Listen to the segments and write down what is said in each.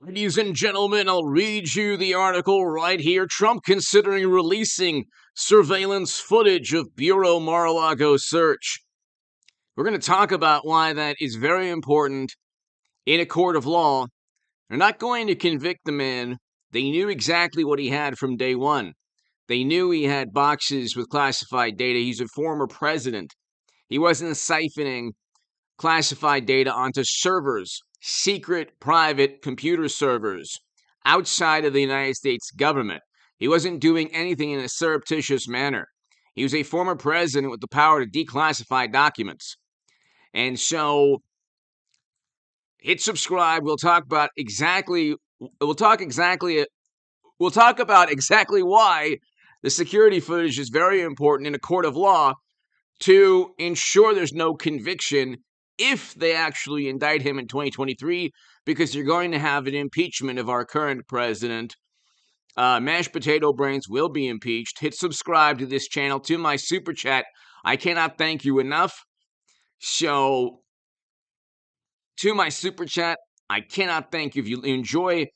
Ladies and gentlemen, I'll read you the article right here. Trump considering releasing surveillance footage of Bureau Mar-a-Lago search. We're going to talk about why that is very important in a court of law. They're not going to convict the man. They knew exactly what he had from day one. They knew he had boxes with classified data. He's a former president. He wasn't siphoning classified data onto servers, secret private computer servers outside of the United States government. He wasn't doing anything in a surreptitious manner. He was a former president with the power to declassify documents. And so hit subscribe. We'll talk about exactly why the security footage is very important in a court of law to ensure there's no conviction if they actually indict him in 2023, because you're going to have an impeachment of our current president. Mashed potato brains will be impeached. Hit subscribe to this channel, to my super chat. I cannot thank you enough. So, to my super chat, I cannot thank you. If you enjoy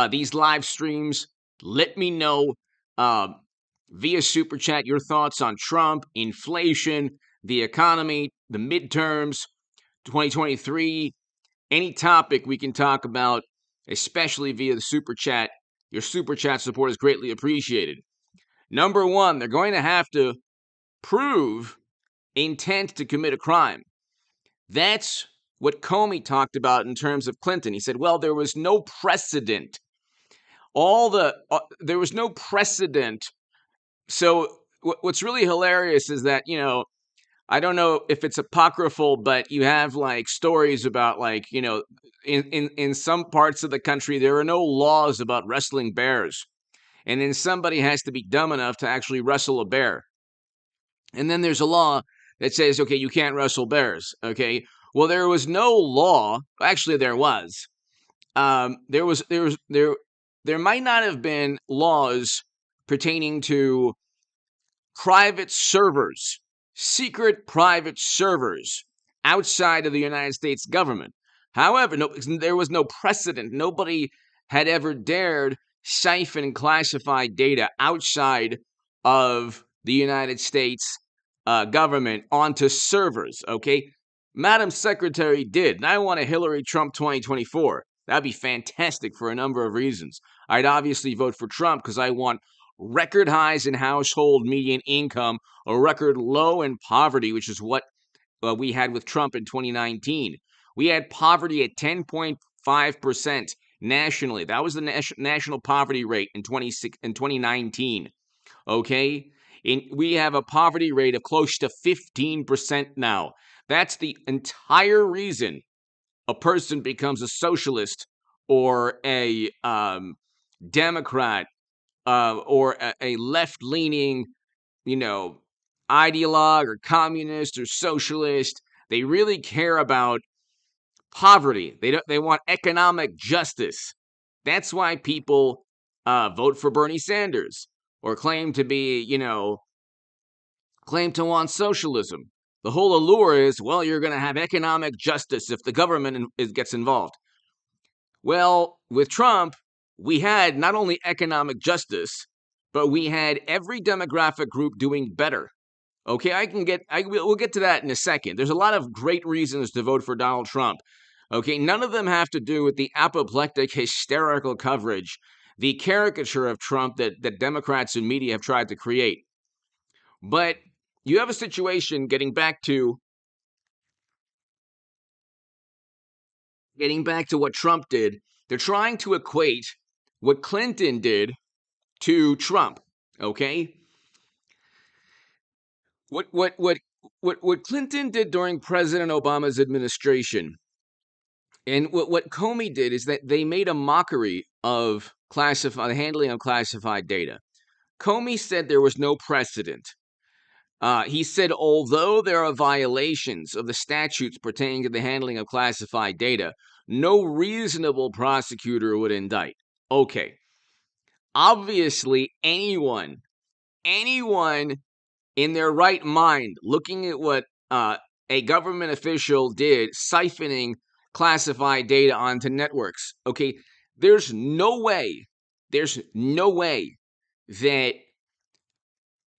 these live streams, let me know via super chat your thoughts on Trump, inflation, the economy, the midterms, 2023, any topic we can talk about, especially via the super chat. Your super chat support is greatly appreciated. Number one, they're going to have to prove intent to commit a crime. That's what Comey talked about in terms of Clinton. He said, well, there was no precedent. There was no precedent. So what's really hilarious is that, I don't know if it's apocryphal, but you have like stories about in some parts of the country, there are no laws about wrestling bears. And then somebody has to be dumb enough to actually wrestle a bear. And then there's a law that says, okay, you can't wrestle bears. Okay. Well, there was no law. Actually, there was. There might not have been laws pertaining to private servers, secret private servers outside of the United States government. However, there was no precedent. Nobody had ever dared siphon classified data outside of the United States government onto servers, okay? Madam Secretary did, and I want a Hillary Trump 2024. That'd be fantastic for a number of reasons. I'd obviously vote for Trump because I want record highs in household median income, a record low in poverty, which is what we had with Trump in 2019. We had poverty at 10.5% nationally. That was the national poverty rate in 2019. Okay? We have a poverty rate of close to 15% now. That's the entire reason a person becomes a socialist or a Democrat or a left-leaning, ideologue or communist or socialist. They really care about poverty. They want economic justice. That's why people vote for Bernie Sanders or claim to want socialism. The whole allure is, well, you're going to have economic justice if the government gets involved. Well, with Trump, we had not only economic justice, but we had every demographic group doing better. Okay, we'll get to that in a second. There's a lot of great reasons to vote for Donald Trump. Okay, none of them have to do with the apoplectic, hysterical coverage, the caricature of Trump that Democrats and media have tried to create. But you have a situation getting back to what Trump did. They're trying to equate what Clinton did to Trump. Okay? What Clinton did during President Obama's administration, and what Comey did, is that they made a mockery of the handling of classified data. Comey said there was no precedent. He said, although there are violations of the statutes pertaining to the handling of classified data, no reasonable prosecutor would indict. Okay. Obviously, anyone in their right mind, looking at what a government official did, siphoning classified data onto networks, okay, There's no way, there's no way that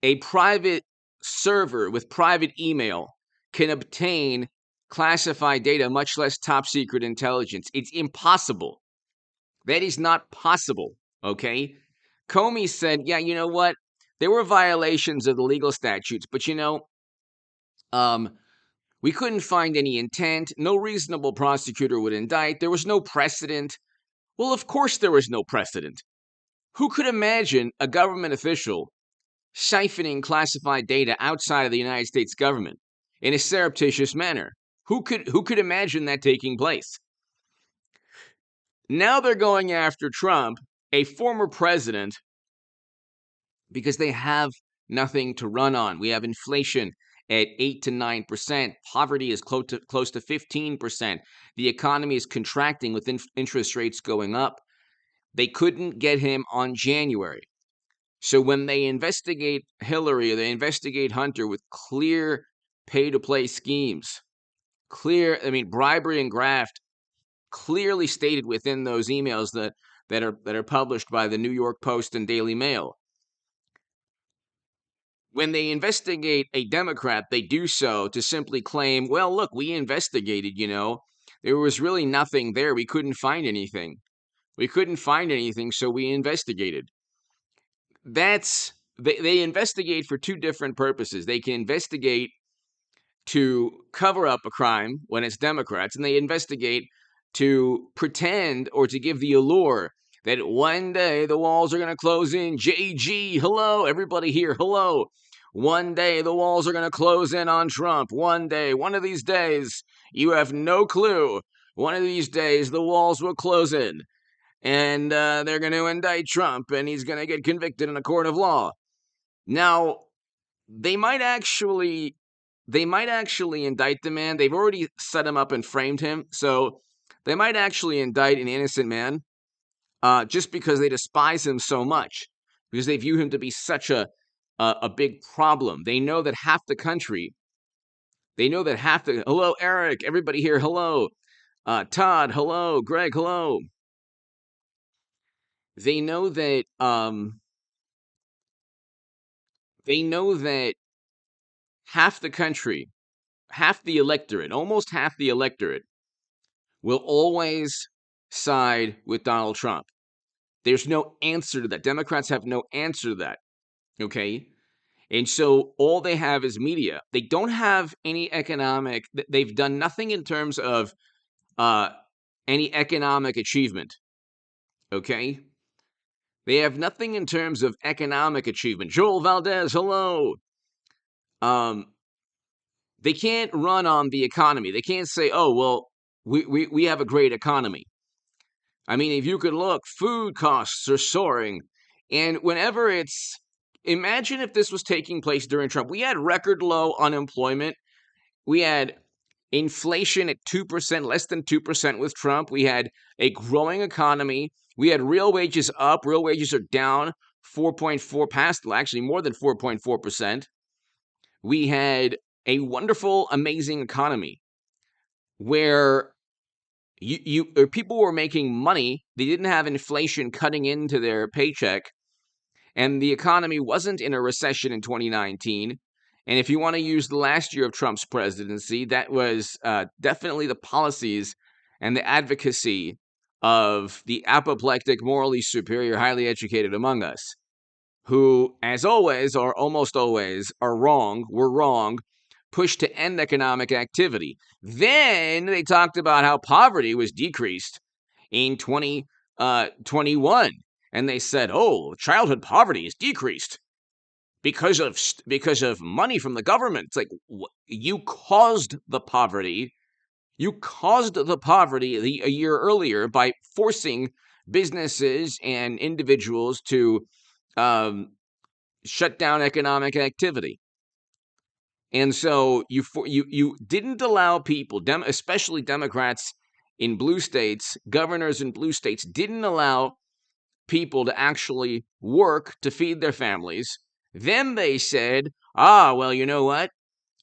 a private server with private email can obtain classified data, much less top secret intelligence. It's impossible. That is not possible. Okay. Comey said, yeah, you know what? There were violations of the legal statutes, but um, we couldn't find any intent. No reasonable prosecutor would indict. There was no precedent. Well, of course there was no precedent. Who could imagine a government official siphoning classified data outside of the United States government in a surreptitious manner? Who could imagine that taking place? Now they're going after Trump, a former president, because they have nothing to run on. We have inflation at 8 to 9%. Poverty is close to 15%. The economy is contracting with interest rates going up. They couldn't get him on January. So when they investigate Hillary or they investigate Hunter with clear pay-to-play schemes, bribery and graft clearly stated within those emails that are published by the New York Post and Daily Mail. When they investigate a Democrat, they do so to simply claim, well, look, we investigated, there was really nothing there. We couldn't find anything. So we investigated. They investigate for two different purposes. They can investigate to cover up a crime when it's Democrats, and they investigate to pretend or to give the allure that one day the walls are going to close in. JG, hello, everybody here, hello. One day the walls are going to close in on Trump. One day, one of these days, you have no clue. One of these days the walls will close in. And they're going to indict Trump, and he's going to get convicted in a court of law. Now, they might actually indict the man. They've already set him up and framed him, so they might actually indict an innocent man, just because they despise him so much, because they view him to be such a big problem. They know that half the country. Hello, Eric. Everybody here. Hello, Todd. Hello, Greg. Hello. They know that half the country, almost half the electorate, will always side with Donald Trump. There's no answer to that. Democrats have no answer to that. Okay? And so all they have is media. They don't have any economic, they've done nothing in terms of any economic achievement. Okay? They have nothing in terms of economic achievement. Joel Valdez, hello. They can't run on the economy. They can't say, oh, well, we have a great economy. I mean, if you could look, food costs are soaring. And imagine if this was taking place during Trump. We had record low unemployment. We had inflation at 2%, less than 2% with Trump. We had a growing economy. We had real wages up. Real wages are down 4.4%, actually more than 4.4%. We had a wonderful, amazing economy where people were making money. They didn't have inflation cutting into their paycheck, and the economy wasn't in a recession in 2019. And if you want to use the last year of Trump's presidency, that was definitely the policies and the advocacy of the apoplectic, morally superior, highly educated among us, who, as always, or almost always, are wrong, were wrong, pushed to end economic activity. Then they talked about how poverty was decreased in 2021. And they said, oh, childhood poverty is decreased because of money from the government. It's like, you caused the poverty. You caused the poverty a year earlier by forcing businesses and individuals to shut down economic activity. And so you didn't allow people, especially Democrats in blue states, governors in blue states, didn't allow people to actually work to feed their families. Then they said, well, you know what?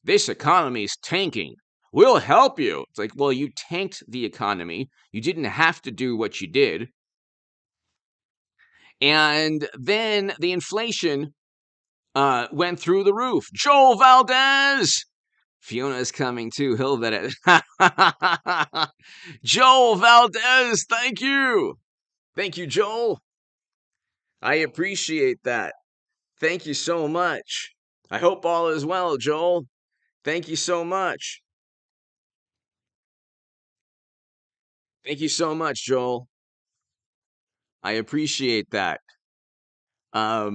This economy is tanking. We'll help you. It's like, well, you tanked the economy. You didn't have to do what you did. And then the inflation went through the roof. Joel Valdez! Fiona's coming too. He'll bet it. Joel Valdez, thank you. Thank you, Joel. I appreciate that. Thank you so much. I hope all is well, Joel. Thank you so much. Thank you so much, Joel. I appreciate that. I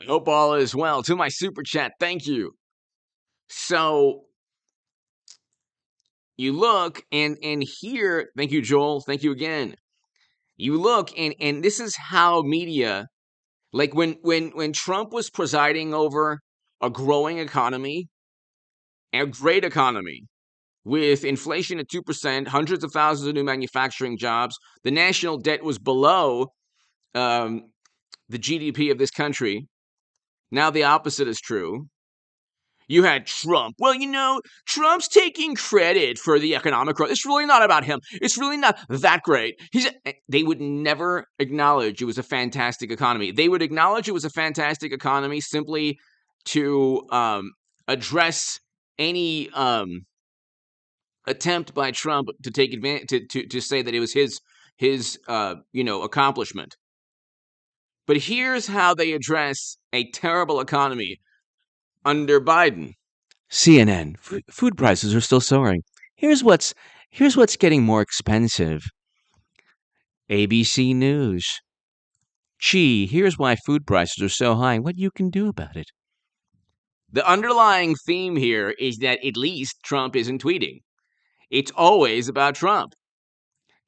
hope all is well. To my super chat, thank you. So you look and here, thank you, Joel. Thank you again. You look and this is how media, like when Trump was presiding over a growing economy, a great economy, with inflation at 2%, hundreds of thousands of new manufacturing jobs, the national debt was below the GDP of this country. Now the opposite is true. You had Trump. Well, Trump's taking credit for the economic growth. It's really not about him. It's really not that great. They would never acknowledge it was a fantastic economy. They would acknowledge it was a fantastic economy simply to address any attempt by Trump to take advantage to say that it was his accomplishment. But here's how they address a terrible economy under Biden. CNN, food prices are still soaring. Here's what's getting more expensive. ABC News. Gee, here's why food prices are so high. What you can do about it. The underlying theme here is that at least Trump isn't tweeting. It's always about Trump.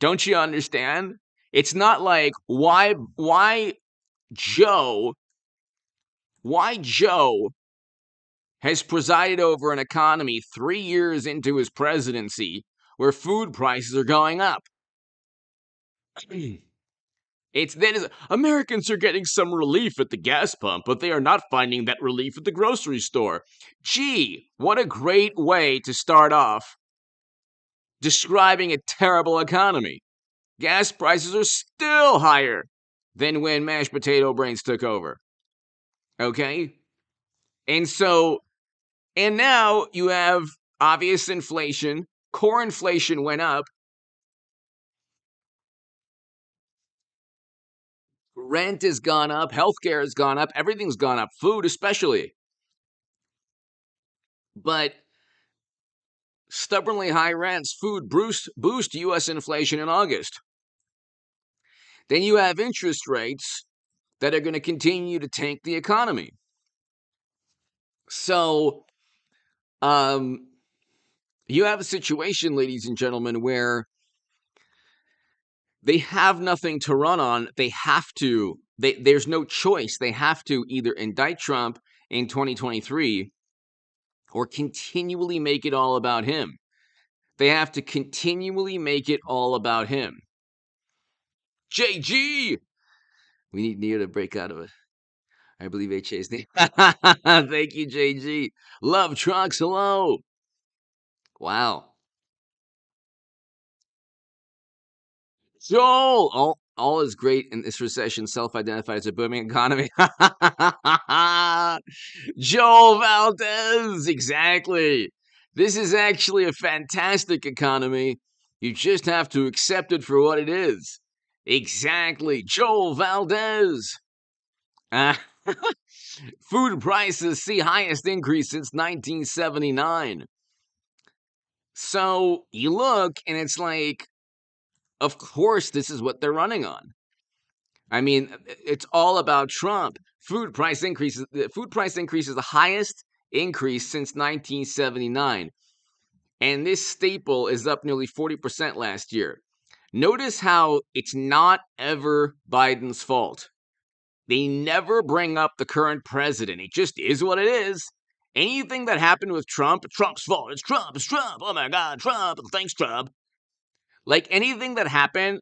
Don't you understand? It's not like why Joe has presided over an economy 3 years into his presidency where food prices are going up. Americans are getting some relief at the gas pump, but they are not finding that relief at the grocery store. Gee, what a great way to start off describing a terrible economy. Gas prices are still higher than when mashed potato brains took over. Okay? And now you have obvious inflation. Core inflation went up. Rent has gone up. Healthcare has gone up. Everything's gone up. Food especially. But stubbornly high rents, food boost U.S. inflation in August. Then you have interest rates that are going to continue to tank the economy. So, you have a situation, ladies and gentlemen, where they have nothing to run on. They have to. There's no choice. They have to either indict Trump in 2023 or continually make it all about him. They have to continually make it all about him. JG! We need Neo to break out of it. I believe HA's name. Thank you, JG. Love trucks. Hello. Wow. Joel! All is great in this recession, self-identified as a booming economy. Joel Valdez! Exactly. This is actually a fantastic economy. You just have to accept it for what it is. Exactly. Joel Valdez! Food prices see highest increase since 1979. So you look and it's like, of course, this is what they're running on. I mean, it's all about Trump. Food price increases. The food price increase is the highest increase since 1979. And this staple is up nearly 40% last year. Notice how it's not ever Biden's fault. They never bring up the current president. It just is what it is. Anything that happened with Trump, Trump's fault. It's Trump. It's Trump. Oh my God, Trump. Thanks, Trump. Like anything that happened,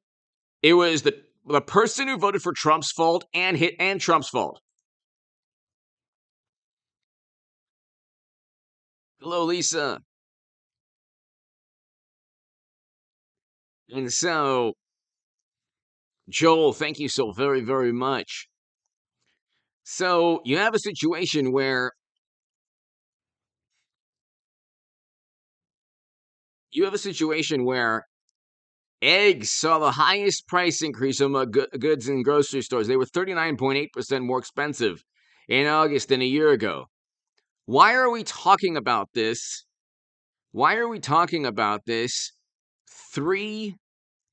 it was the person who voted for Trump's fault and Trump's fault. Hello, Lisa. And so Joel, thank you so very, very much. So you have a situation where eggs saw the highest price increase among goods in grocery stores. They were 39.8% more expensive in August than a year ago. Why are we talking about this? Why are we talking about this? Three.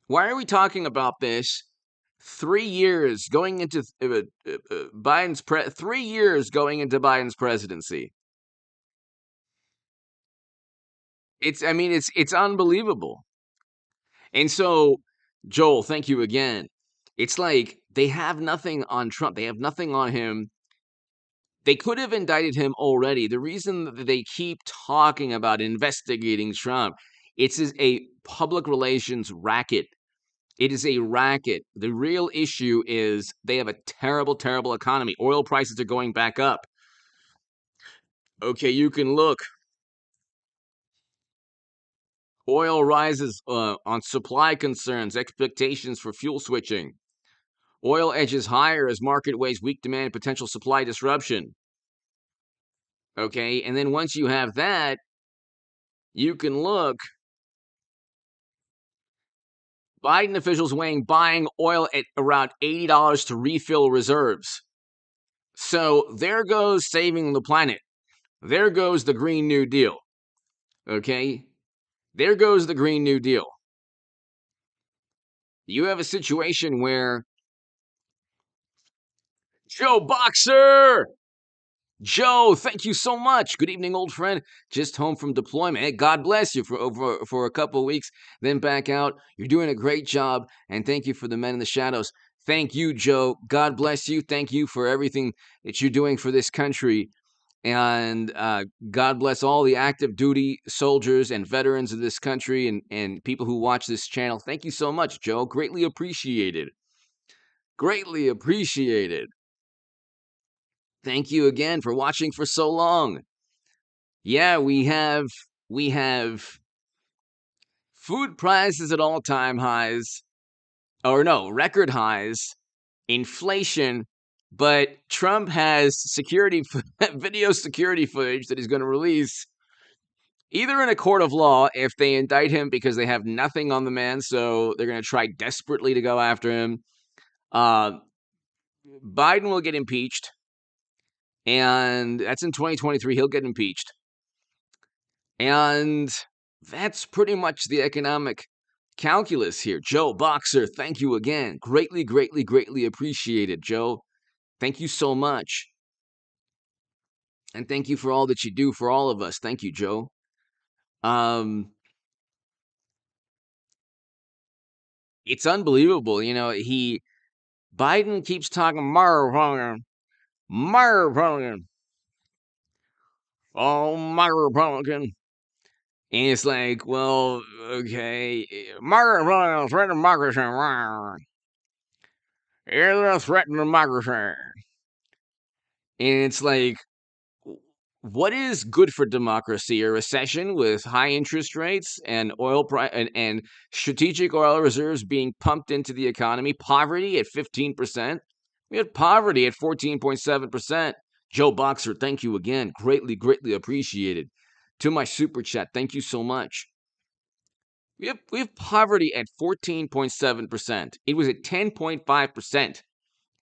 Why are we talking about this? 3 years going into Biden's 3 years going into Biden's presidency. I mean, it's unbelievable. And so, Joel, thank you again. It's like they have nothing on Trump. They have nothing on him. They could have indicted him already. The reason that they keep talking about investigating Trump, it's a public relations racket. It is a racket. The real issue is they have a terrible, terrible economy. Oil prices are going back up. Okay, you can look. Oil rises on supply concerns, expectations for fuel switching. Oil edges higher as market weighs weak demand and potential supply disruption. Okay, and then once you have that, you can look. Biden officials weighing buying oil at around $80 to refill reserves. So there goes saving the planet. There goes the Green New Deal. Okay? There goes the Green New Deal. You have a situation where Joe Boxer! Joe, thank you so much. Good evening, old friend. Just home from deployment. Hey, God bless you for a couple of weeks, then back out. You're doing a great job, and thank you for the men in the shadows. Thank you, Joe. God bless you. Thank you for everything that you're doing for this country. And God bless all the active duty soldiers and veterans of this country and people who watch this channel. Thank you so much, Joe. Greatly appreciated. Greatly appreciated. Thank you again for watching for so long. Yeah, we have food prices at all-time highs, or no, record highs, inflation, but Trump has video security footage that he's going to release either in a court of law if they indict him because they have nothing on the man, so they're going to try desperately to go after him. Biden will get impeached, and that's in 2023. He'll get impeached. And that's pretty much the economic calculus here. Joe Boxer, thank you again. Greatly, greatly, greatly appreciated, Joe. Thank you so much. And thank you for all that you do for all of us. Thank you, Joe. It's unbelievable. You know, Biden keeps talking Republican, Republican, oh, Republican. And it's like, well, okay, Republican threat to democracy. You're a threat to democracy. And it's like, what is good for democracy? A recession with high interest rates and and strategic oil reserves being pumped into the economy, poverty at 15%. We had poverty at 14.7%. Joe Boxer, thank you again. Greatly, greatly appreciated. To my super chat, thank you so much. We have poverty at 14.7%. It was at 10.5%.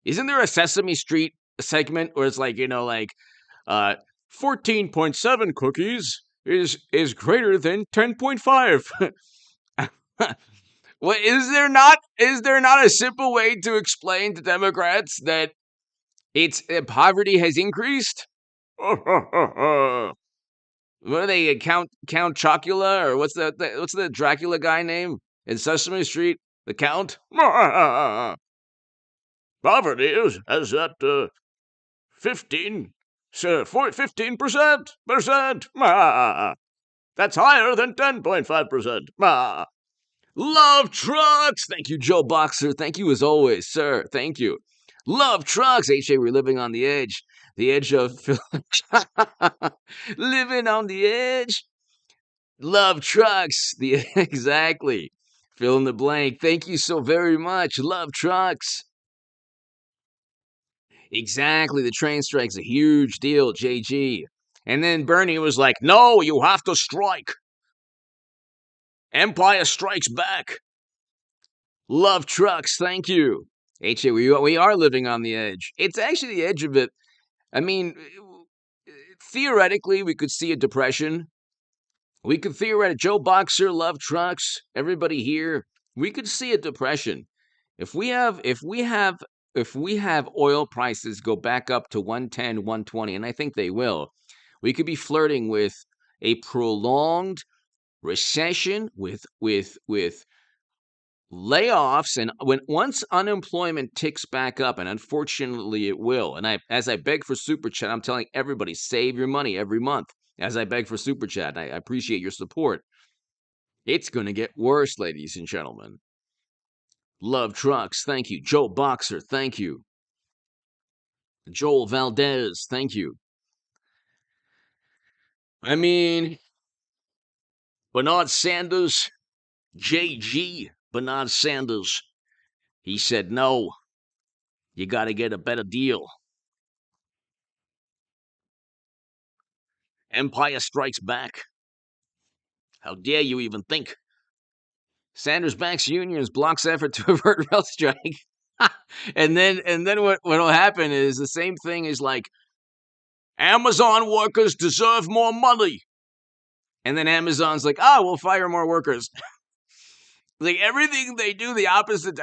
Isn't there a Sesame Street segment where it's like, 14.7 cookies is greater than 10.5? Well, is there not a simple way to explain to Democrats that it's poverty has increased? What are they, Count Chocula, or what's the Dracula guy name in Sesame Street? The Count? Poverty has at 15, 15%. That's higher than 10.5%. Love trucks. Thank you, Joe Boxer. Thank you as always, sir. Thank you. Love trucks. HA, we're living on the edge. The edge of living on the edge. Love trucks. Exactly. Fill in the blank. Thank you so very much. Love trucks. Exactly. The train strike's a huge deal, JG. And then Bernie was like, no, you have to strike. Empire strikes back. Love trucks. Thank you. HA, we are living on the edge. It's actually the edge of it. I mean, theoretically, we could see a depression. We could theoretically, Joe Boxer, Love Trucks, everybody here, we could see a depression. If we have oil prices go back up to 110, 120, and I think they will, we could be flirting with a prolonged recession with layoffs, and once unemployment ticks back up, and unfortunately it will. And as I beg for super chat, I'm telling everybody, save your money every month. As I beg for super chat, I appreciate your support. It's going to get worse, ladies and gentlemen. Love trucks, thank you. Joe Boxer, thank you. Joel Valdez, thank you. I mean, Bernard Sanders, JG, Bernard Sanders, he said, no, you got to get a better deal. Empire strikes back. How dare you even think? Sanders backs unions, blocks effort to avert rail strike. and then what'll happen is the same thing is like, Amazon workers deserve more money. And then Amazon's like, oh, we'll fire more workers. Like everything they do, the opposite.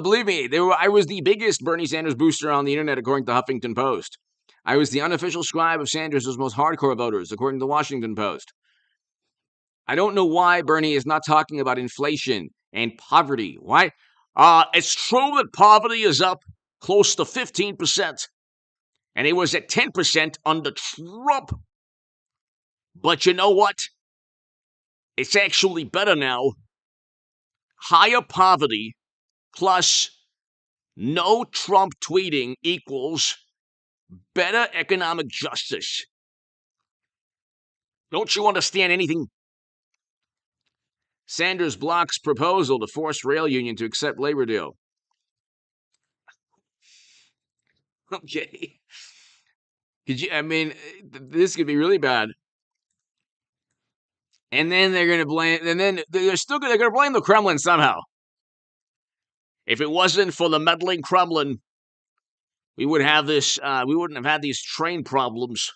Believe me, I was the biggest Bernie Sanders booster on the internet, according to the Huffington Post. I was the unofficial scribe of Sanders' most hardcore voters, according to the Washington Post. I don't know why Bernie is not talking about inflation and poverty. Why? It's true that poverty is up close to 15%, and it was at 10% under Trump. But you know what? It's actually better now. Higher poverty plus no Trump tweeting equals better economic justice. Don't you understand anything? Sanders blocks proposal to force rail union to accept labor deal. Okay. This could be really bad. And then they're going to blame, and then they're going to blame the Kremlin somehow. If it wasn't for the meddling Kremlin, we wouldn't have had these train problems.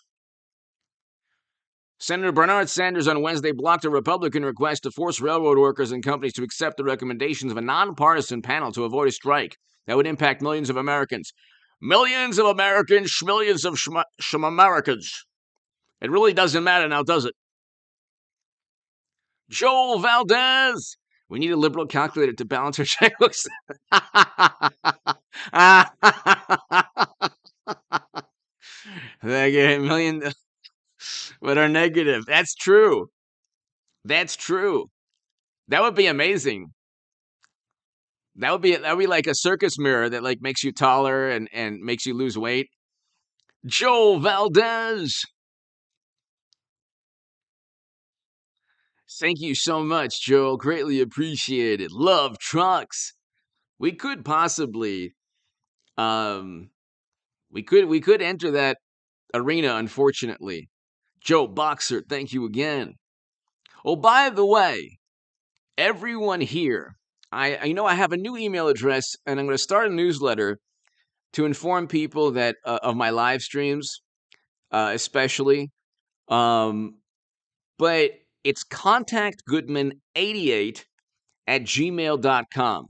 Senator Bernard Sanders on Wednesday blocked a Republican request to force railroad workers and companies to accept the recommendations of a nonpartisan panel to avoid a strike that would impact millions of Americans. Millions of Americans, schmillions of Americans. It really doesn't matter now, does it? Joel Valdez. We need a liberal calculator to balance our checkbooks. They get a million, but are negative. That's true. That's true. That would be amazing. That would be like a circus mirror that like makes you taller and makes you lose weight. Joel Valdez. Thank you so much, Joel. Greatly appreciated. Love trucks. We could possibly we could enter that arena, unfortunately. Joe Boxer, thank you again. Oh, by the way, everyone here, I have a new email address, and I'm going to start a newsletter to inform people that of my live streams, especially. But it's contactgoodman88@gmail.com.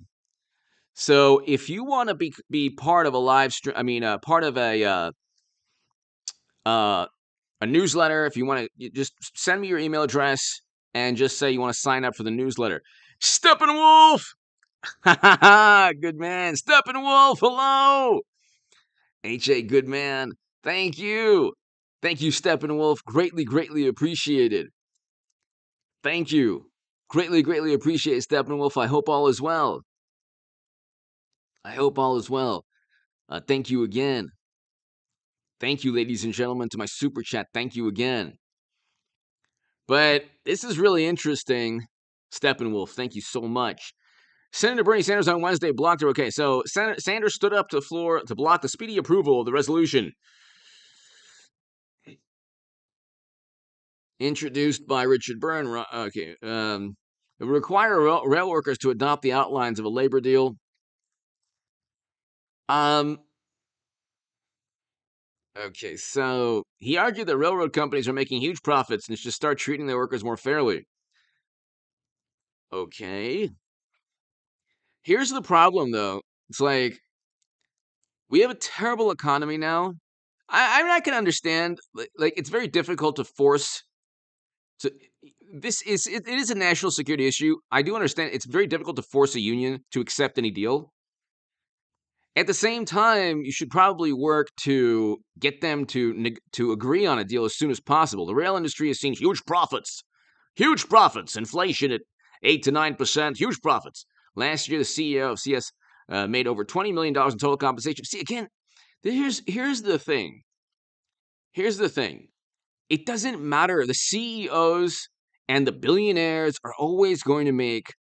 So if you want to be part of a live stream, part of a newsletter, if you want to, just send me your email address and just say you want to sign up for the newsletter. Steppenwolf! Good man. Steppenwolf, hello! H.A. Good man. Thank you. Thank you, Steppenwolf. Greatly, greatly appreciated. Thank you. Greatly, greatly appreciate Steppenwolf. I hope all is well. I hope all is well. Thank you again. Thank you, ladies and gentlemen, to my super chat. Thank you again. But this is really interesting. Steppenwolf, thank you so much. Senator Bernie Sanders on Wednesday blocked her. Okay, so Sanders stood up to the floor to block the speedy approval of the resolution introduced by Richard Byrne. Okay, it would require rail workers to adopt the outlines of a labor deal. Okay, so he argued that railroad companies are making huge profits and should start treating their workers more fairly. Okay. Here's the problem, though. It's like we have a terrible economy now. I can understand. Like it's very difficult to force. To it is a national security issue. I do understand. It's very difficult to force a union to accept any deal. At the same time, you should probably work to get them to agree on a deal as soon as possible. The rail industry has seen huge profits, inflation at 8 to 9%, huge profits. Last year, the CEO of CS made over $20 million in total compensation. See, again, here's the thing. Here's the thing. It doesn't matter. The CEOs and the billionaires are always going to make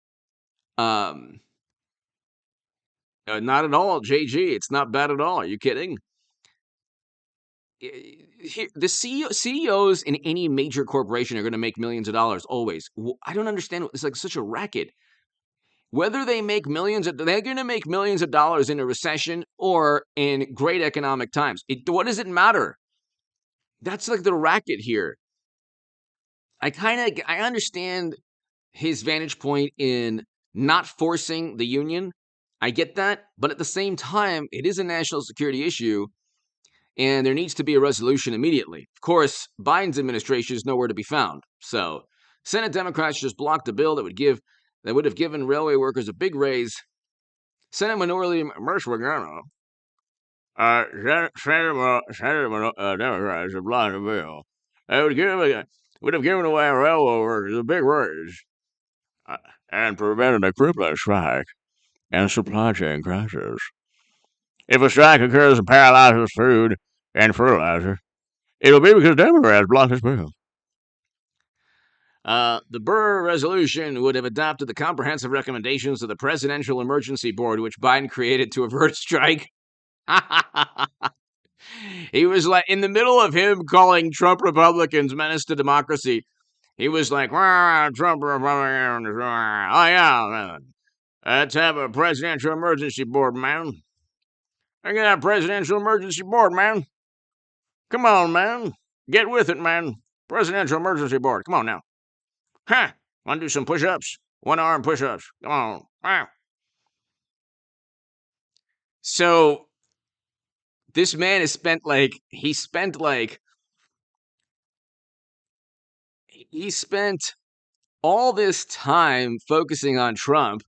not at all, JG. It's not bad at all. Are you kidding? The CEOs in any major corporation are going to make millions of dollars always. I don't understand. It's like such a racket. Whether they make they're going to make millions of dollars in a recession or in great economic times. What does it matter? That's like the racket here. I understand his vantage point in not forcing the union. I get that, but at the same time, it is a national security issue, and there needs to be a resolution immediately. Of course, Biden's administration is nowhere to be found. So, Senate Democrats just blocked a bill that would have given railway workers a big raise. Senate Minority Democrats have blocked the bill. They would have given away railway workers a big raise and prevented a crippling strike and supply chain crisis. If a strike occurs and paralyzes food and fertilizer, it'll be because Democrats blocked this bill. The Burr resolution would have adopted the comprehensive recommendations of the Presidential Emergency Board, which Biden created to avert a strike. He was like, in the middle of him calling Trump Republicans menace to democracy, he was like, Trump Republicans, oh yeah, man. Let's have a Presidential Emergency Board, man. I got a Presidential Emergency Board, man. Come on, man. Get with it, man. Presidential Emergency Board. Come on now. Huh. Want to do some push-ups? One-arm push-ups. Come on. Ah. So, this man has spent he spent all this time focusing on Trump.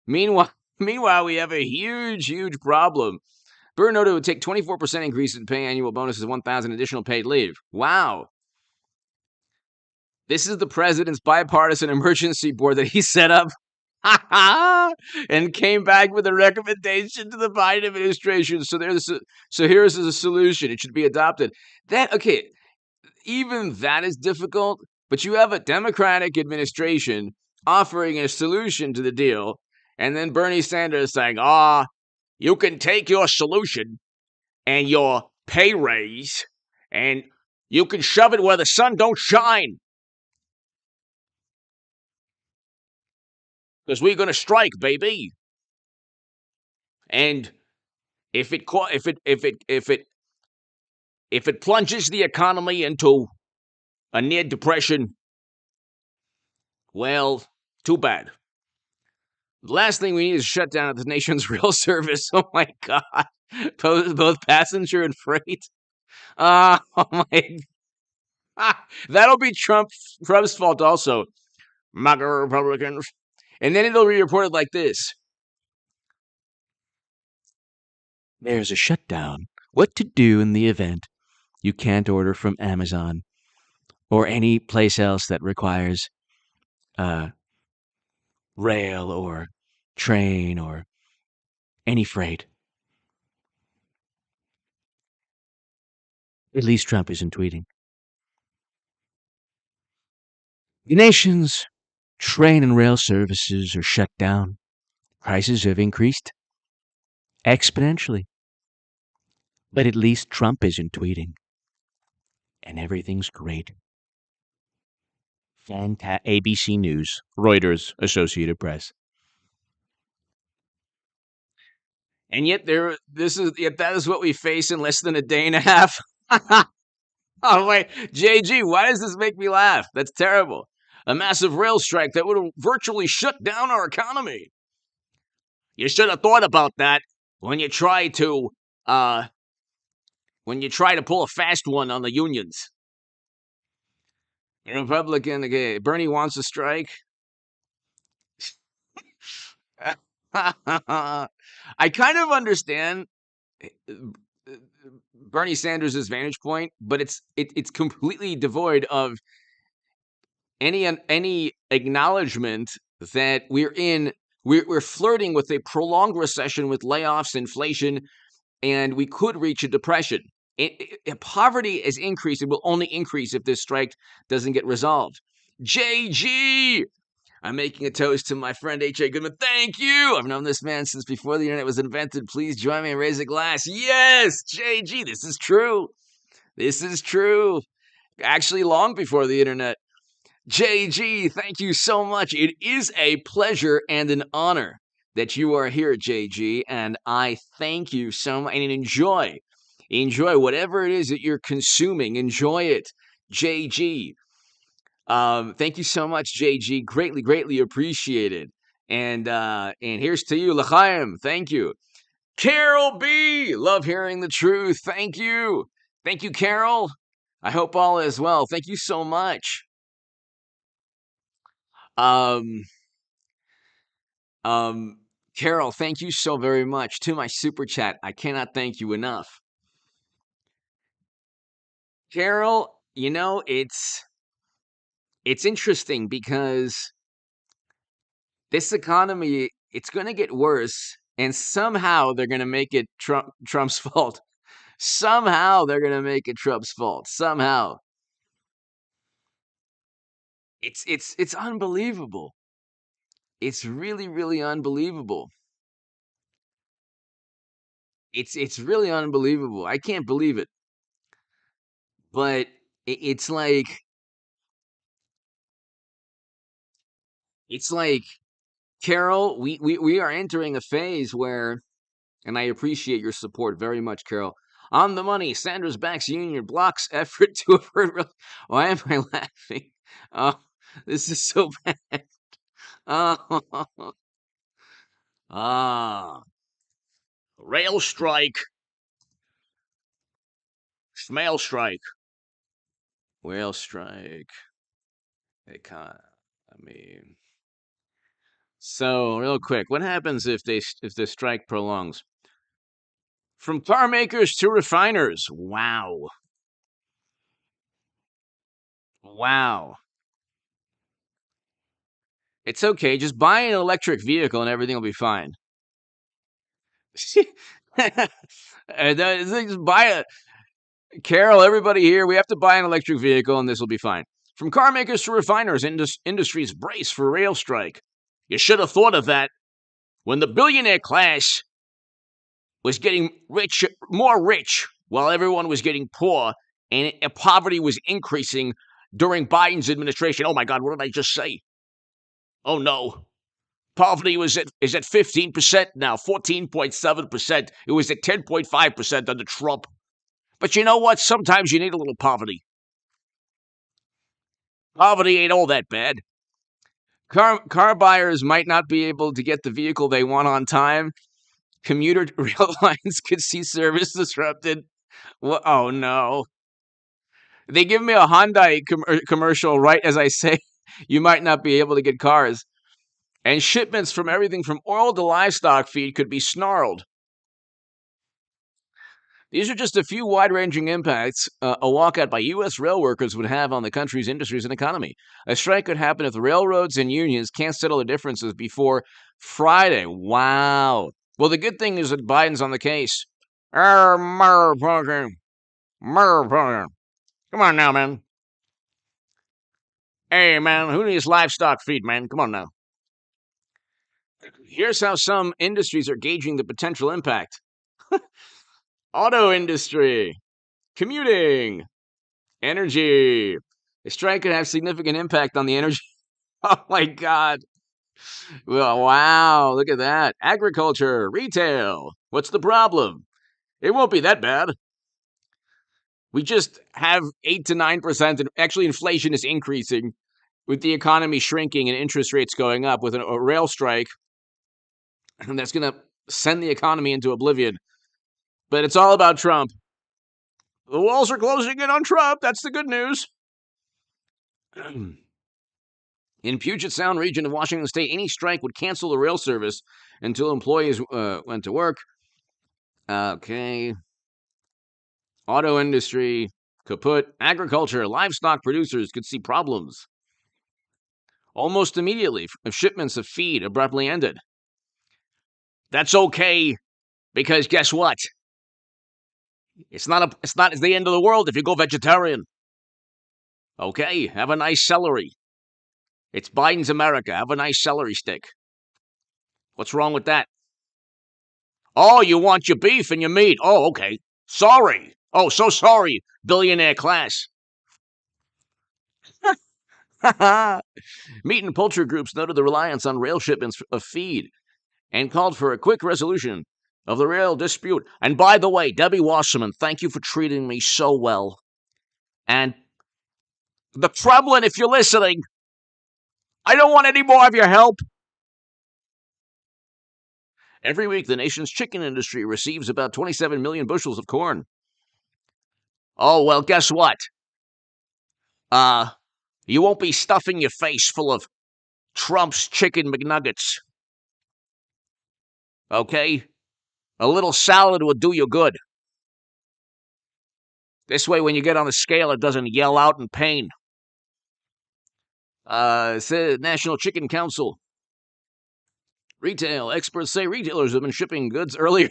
Meanwhile, we have a huge problem. Burr noted it would take 24% increase in pay, annual bonuses, 1,000 additional paid leave. Wow. This is the president's bipartisan emergency board that he set up and came back with a recommendation to the Biden administration. So here's the solution. It should be adopted. Even that is difficult, but you have a Democratic administration offering a solution to the deal, and then Bernie Sanders saying, you can take your solution and your pay raise, and you can shove it where the sun don't shine. Because we're going to strike, baby. And if it plunges the economy into a near depression, well, too bad. The last thing we need is a shutdown of the nation's rail service. Oh my God, both passenger and freight. Oh my, that'll be Trump's fault also. MAGA Republicans, and then it'll be reported like this. There's a shutdown. What to do in the event you can't order from Amazon or any place else that requires rail or train or any freight. At least Trump isn't tweeting. The nation's Train and rail services are shut down. Prices have increased exponentially. But at least Trump isn't tweeting. And everything's great. ABC News, Reuters, Associated Press. And yet that is what we face in less than a day and a half. Oh wait, JG, why does this make me laugh? That's terrible. A massive rail strike that would have virtually shut down our economy. You should have thought about that when you try to uh pull a fast one on the unions. Republican, okay, Bernie wants to strike. I kind of understand Bernie Sanders' vantage point, but it's completely devoid of any acknowledgement that we're flirting with a prolonged recession with layoffs, inflation, and we could reach a depression. Poverty is increasing, will only increase if this strike doesn't get resolved. JG, I'm making a toast to my friend H.A. Goodman. Thank you. I've known this man since before the internet was invented. Please join me and raise a glass. Yes, JG, this is true. This is true. Actually, long before the internet. JG, thank you so much. It is a pleasure and an honor that you are here, JG, and I thank you so much. And enjoy whatever it is that you're consuming. Enjoy it, JG. Thank you so much, JG. Greatly appreciated. And here's to you, L'chaim. Thank you. Carol B, love hearing the truth. Thank you. Thank you, Carol. I hope all is well. Thank you so much. Um, Carol, thank you so very much. To my super chat, I cannot thank you enough. Carol, it's interesting because this economy, it's going to get worse, and somehow they're going to make it Trump's fault. Somehow they're going to make it Trump's fault. Somehow. It's unbelievable. It's really unbelievable. It's really unbelievable. I can't believe it. But it's like Carol, we are entering a phase where, and I appreciate your support very much, Carol. On the money, Sanders backs union, blocks effort to avert. Why am I laughing? Oh, this is so bad. Oh, rail strike, smell strike, rail strike. Economy. So, real quick, what happens if the strike prolongs? From car makers to refiners. Wow. Wow. It's okay. Just buy an electric vehicle and everything will be fine. And just buy a Carol, everybody here, we have to buy an electric vehicle and this will be fine. From car makers to refiners, industries brace for rail strike. You should have thought of that when the billionaire class was getting more rich, while everyone was getting poor, and poverty was increasing during Biden's administration. Oh my God, what did I just say? Oh no. Poverty is at 15% now, 14.7%. It was at 10.5% under Trump. But you know what? Sometimes you need a little poverty. Poverty ain't all that bad. Car buyers might not be able to get the vehicle they want on time. Commuter rail lines could see service disrupted. Oh no. They give me a Hyundai commercial right as I say you might not be able to get cars. And shipments from everything from oil to livestock feed could be snarled. These are just a few wide-ranging impacts a walkout by U.S. rail workers would have on the country's industries and economy. A strike could happen if the railroads and unions can't settle the differences before Friday. Wow. Well, the good thing is that Biden's on the case. Motherfucker. Come on now, man. Hey, man, who needs livestock feed, man? Come on now. Here's how some industries are gauging the potential impact: auto industry, commuting, energy. A strike could have significant impact on the energy. Oh my God. Well, wow, look at that. Agriculture, retail. What's the problem? It won't be that bad. We just have 8 to 9%, and actually, inflation is increasing with the economy shrinking and interest rates going up with a rail strike. And that's going to send the economy into oblivion. But it's all about Trump. The walls are closing in on Trump. That's the good news. In Puget Sound region of Washington State, any strike would cancel the rail service until employees went to work. Okay. Auto industry, kaput. Agriculture, livestock producers could see problems almost immediately if shipments of feed abruptly ended. That's okay, because guess what? It's not the end of the world if you go vegetarian. Okay, have a nice celery. It's Biden's America. Have a nice celery stick. What's wrong with that? Oh, you want your beef and your meat. Oh, okay. Sorry. Oh, so sorry, billionaire class. Meat and poultry groups noted the reliance on rail shipments of feed and called for a quick resolution of the rail dispute. And by the way, Debbie Wasserman, thank you for treating me so well. And the Kremlin, if you're listening, I don't want any more of your help. Every week, the nation's chicken industry receives about 27 million bushels of corn. Oh, well, guess what? You won't be stuffing your face full of Trump's chicken McNuggets. Okay? A little salad will do you good. This way, when you get on the scale, it doesn't yell out in pain. National Chicken Council. Retail experts say retailers have been shipping goods earlier.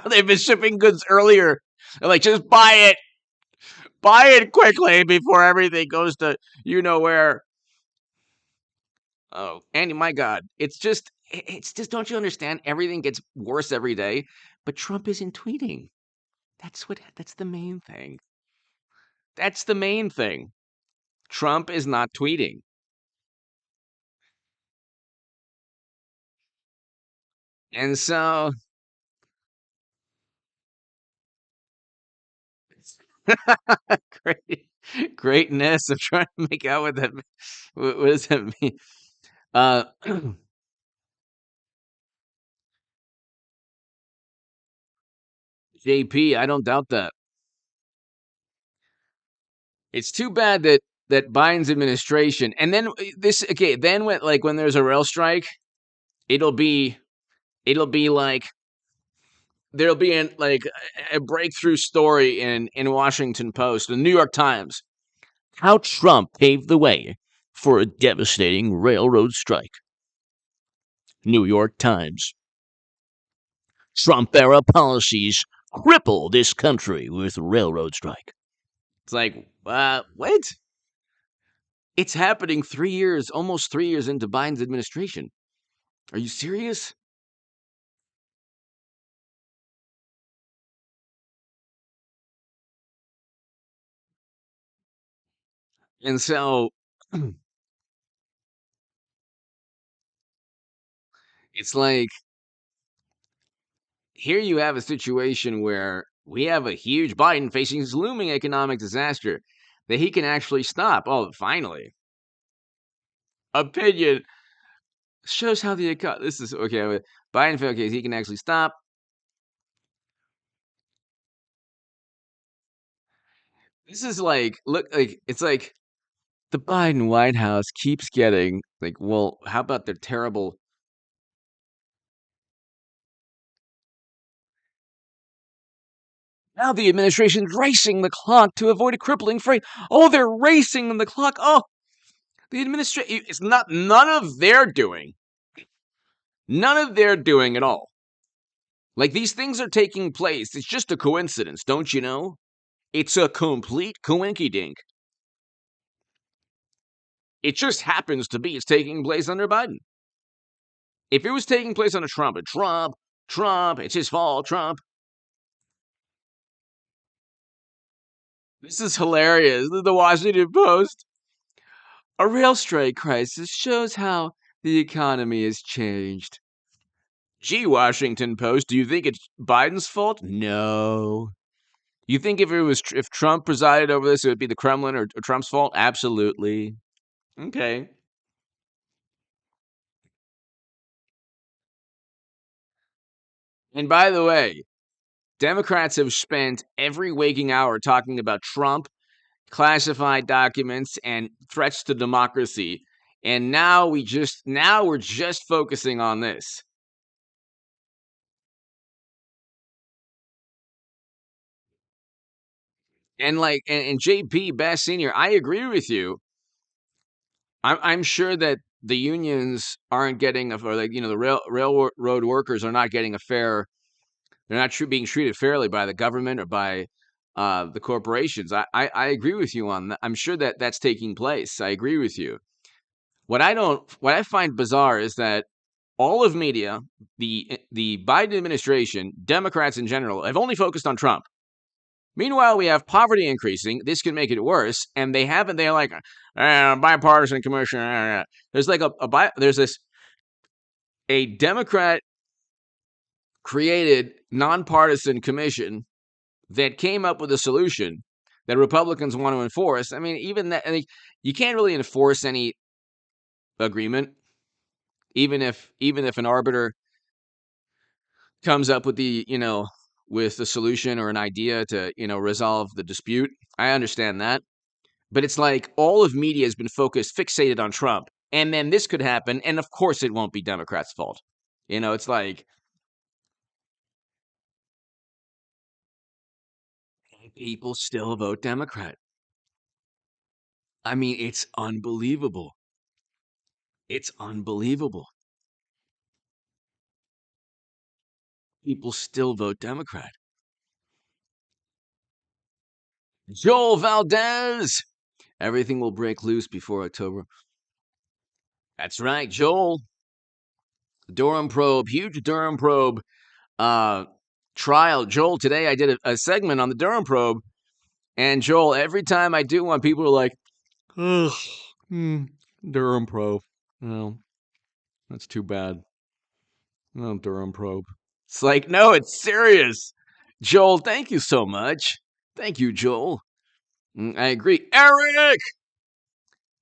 They've been shipping goods earlier. They're like, just buy it. Buy it quickly before everything goes to you know where. Oh, Andy, my God. It's just, don't you understand? Everything gets worse every day, but Trump isn't tweeting. That's the main thing. That's the main thing. Trump is not tweeting. And so, great, greatness of trying to make out what that, what does that mean? Uh, JP, I don't doubt that. It's too bad that Biden's administration, and then then when there's a rail strike, it'll be like there'll be a breakthrough story in Washington Post, the New York Times, how Trump paved the way for a devastating railroad strike. New York Times. Trump era policies cripple this country with railroad strike. It's like, what? It's happening almost 3 years into Biden's administration. Are you serious? And so it's like, here you have a situation where we have a huge Biden facing this looming economic disaster that he can actually stop. Oh, finally. Opinion shows how this is okay. Biden, okay, he can actually stop. This is like, look, like, it's like the Biden White House keeps getting like, well, how about their terrible. Now the administration's racing the clock to avoid a crippling freight. Oh, they're racing the clock. Oh, the administration. It's not none of their doing. None of their doing at all. Like, these things are taking place. It's just a coincidence, don't you know? It's a complete coinky dink. It just happens to be it's taking place under Biden. If it was taking place under Trump, it's his fault, Trump. This is hilarious. This is the Washington Post. A rail strike crisis shows how the economy has changed. Gee, Washington Post, do you think it's Biden's fault? No. You think if Trump presided over this, it would be the Kremlin or Trump's fault? Absolutely. Okay. And by the way, Democrats have spent every waking hour talking about Trump, classified documents, and threats to democracy. And now we're just focusing on this. And JP Bass Senior, I agree with you. I'm sure that the unions aren't getting or the railroad workers are not getting a fair. They're not being treated fairly by the government or by the corporations. I agree with you on that. I'm sure that that's taking place. I agree with you. What I find bizarre is that all of media, the Biden administration, Democrats in general, have only focused on Trump. Meanwhile, we have poverty increasing. This can make it worse, and they haven't. They're like bipartisan commission. There's like there's this a Democrat created nonpartisan commission that came up with a solution that Republicans want to enforce. I mean, even that, you can't really enforce any agreement, even if an arbiter comes up with with the solution or an idea to resolve the dispute. I understand that, but it's like all of media has been fixated on Trump, and then this could happen, and of course it won't be Democrats' fault. It's like people still vote Democrat. I mean, it's unbelievable. It's unbelievable. People still vote Democrat. Joel Valdez. Everything will break loose before October. That's right, Joel. Durham probe, huge Durham probe trial. Joel, today I did a segment on the Durham probe, and Joel, every time I do one, people are like, "Ugh, Durham probe. No, that's too bad. No, Durham probe." It's like, no, it's serious. Joel, thank you so much. Thank you, Joel. I agree.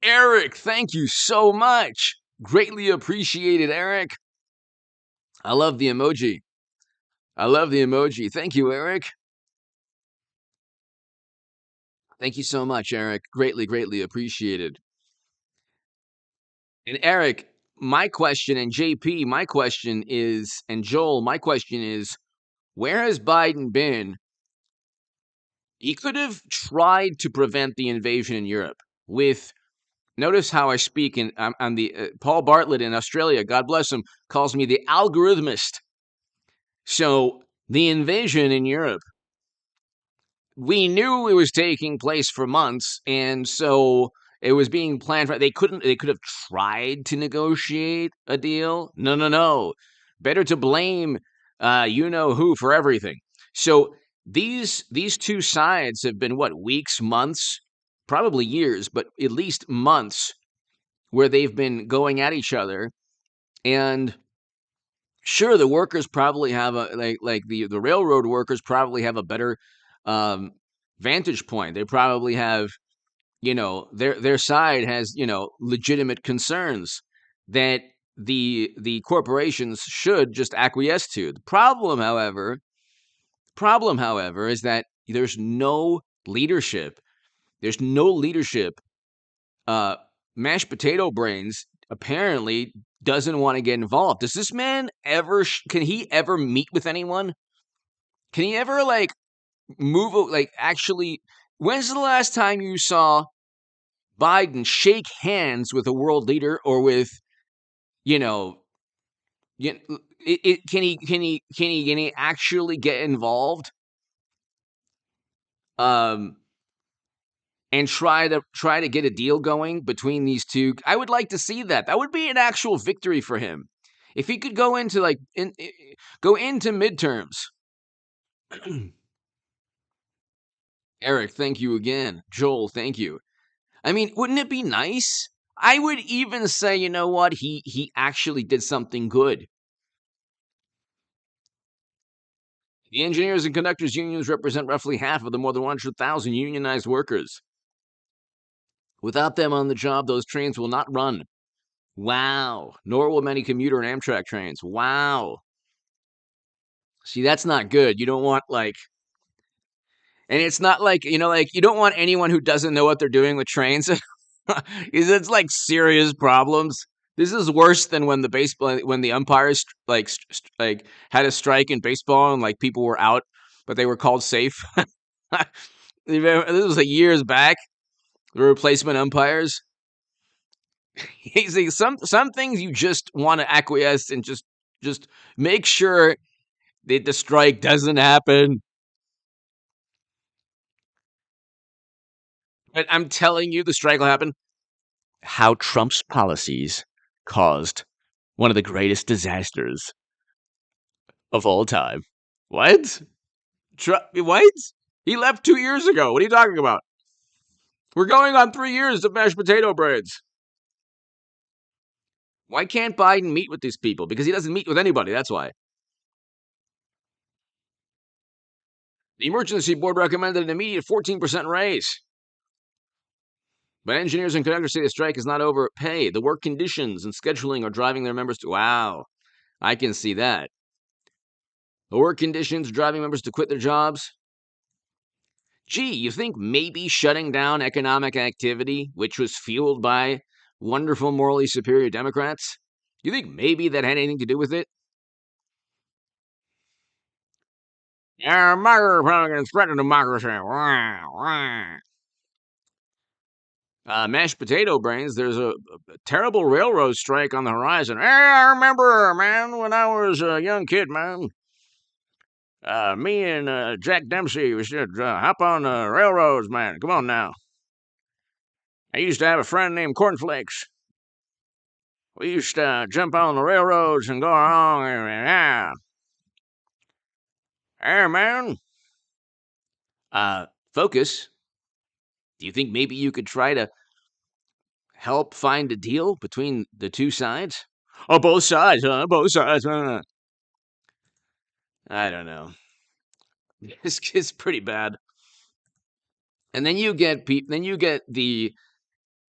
Eric, thank you so much. Greatly appreciated, Eric. I love the emoji. Thank you, Eric. Thank you so much, Eric. Greatly appreciated. And Eric, my question, and JP, my question is, and Joel, my question is, where has Biden been? He could have tried to prevent the invasion in Europe with. Notice how I speak on the Paul Bartlett in Australia. God bless him. Calls me the algorithmist. So the invasion in Europe, we knew it was taking place for months, and so it was being planned for. They could have tried to negotiate a deal. No. Better to blame you know who for everything. So these two sides have been what, weeks, months, probably years, but at least months where they've been going at each other. And sure, the workers probably have the railroad workers probably have a better vantage point. They probably have, their side has, legitimate concerns that the corporations should just acquiesce to. The problem, however, is that there's no leadership. There's no leadership. Mashed potato brains apparently doesn't want to get involved. Does this man ever? Can he ever meet with anyone? Can he ever actually? When's the last time you saw Biden shake hands with a world leader or with you know? Can he actually get involved? Um, and try to get a deal going between these two. I would like to see that. That would be an actual victory for him. If he could go into go into midterms. Eric, thank you again. Joel, thank you. I mean, wouldn't it be nice? I would even say, you know what? He actually did something good. The engineers and conductors unions represent roughly half of the more than 100,000 unionized workers. Without them on the job, those trains will not run. Wow. Nor will many commuter and Amtrak trains. Wow. See, that's not good. You don't want and it's not like, you don't want anyone who doesn't know what they're doing with trains. It's like serious problems. This is worse than when the umpires had a strike in baseball and like people were out, but they were called safe. This was like years back. The replacement umpires. Some things you just want to acquiesce and just make sure that the strike doesn't happen. But I'm telling you, the strike will happen. How Trump's policies caused one of the greatest disasters of all time. What? What? He left 2 years ago. What are you talking about? We're going on 3 years of mashed potato braids. Why can't Biden meet with these people? Because he doesn't meet with anybody. That's why. The emergency board recommended an immediate 14% raise. But engineers and conductors say the strike is not over pay. The work conditions and scheduling are driving their members to. Wow, I can see that. The work conditions are driving members to quit their jobs. Gee, you think maybe shutting down economic activity, which was fueled by wonderful, morally superior Democrats, you think maybe that had anything to do with it? Yeah, Republicans threaten democracy. Mashed potato brains, there's a terrible railroad strike on the horizon. Hey, I remember, man, when I was a young kid, man. Me and Jack Dempsey, we should hop on the railroads, man. Come on now. I used to have a friend named Cornflakes. We used to jump on the railroads and go along. Yeah. Hey, man. Focus. Do you think maybe you could try to help find a deal between the two sides? Oh, both sides, huh? Both sides. I don't know. It's pretty bad. And then you get